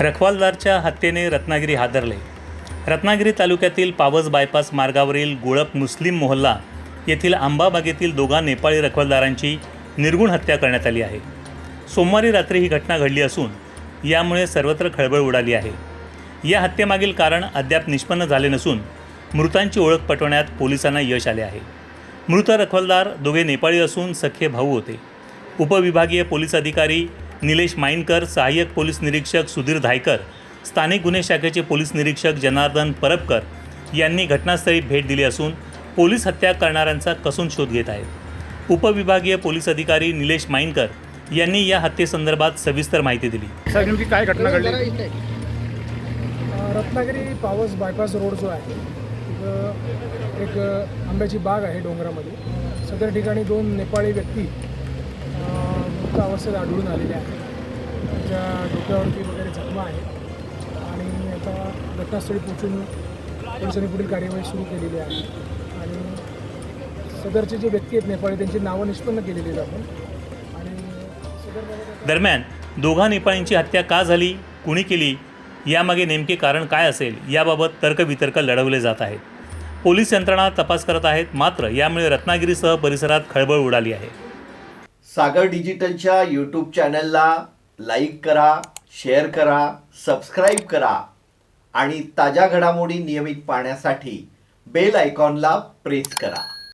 रखवालदारच्या हत्येने रत्नागिरी हादरले। रत्नागिरी तालुक्यातील पावस बायपास मार्गावरील गोळप मुस्लिम मोहल्ला येथील आंबाबागेतील दोघा नेपाळी रखवालदारांची निर्गुण हत्या करण्यात आली आहे। सोमवारी रात्री ही घटना घडली असून यामुळे सर्वत्र खळबळ उडाली आहे। या हत्येमागील कारण अद्याप निष्पन्न झाले नसून मृतांची ओळख पटवण्यात पोलिसांना यश आले आहे। मृत रखवालदार दोघे नेपाळी असून सख्खे भाऊ होते। उपविभागीय पोलीस अधिकारी निलेश माइनकर, सहाय्यक पोलीस निरीक्षक सुधीर धायकर, स्थानिक गुन्हे शाखेचे पोलीस निरीक्षक जनार्दन परबकर यांनी घटनास्थळी भेट दिली असून पोलीस हत्या करणाऱ्यांचा कसून शोध घेत आहेत। उपविभागीय पोलीस अधिकारी निलेश माइनकर यांनी या हत्येसंदर्भात सविस्तर माहिती दिली। सर, नेमकी काय घटना घडली? रत्नागिरी पावस बायपास रोड जो आहे तिथं एक आंब्याची बाग आहे डोंगरामध्ये। सदर ठिकाणी दोन नेपाळी व्यक्ती मृत अवस्थेत आढळून आलेले आहेत। त्यांच्या डोक्यावरती वगैरे जखमा आहेत आणि आता घटनास्थळी पोहोचून पोलिसांनी पुढील कार्यवाही सुरू केलेली आहे आणि सदरचे जे व्यक्ती आहेत नेपाळी त्यांची नावं निष्पन्न केलेली आहेत आपण। आणि दरम्यान दोघा नेपाळींची हत्या का झाली, कुणी केली, यामागे नेमके कारण काय असेल याबाबत तर्कवितर्क लढवले जात आहेत। पोलीस यंत्रणा तपास करत आहेत, मात्र यामुळे रत्नागिरीसह परिसरात खळबळ उडाली आहे। सागर डिजिटलच्या यूट्यूब चॅनलला लाईक करा, शेअर करा, सबस्क्राईब करा आणि ताज्या घडामोडी नियमित पाहण्यासाठी बेल आयकॉनला प्रेस करा।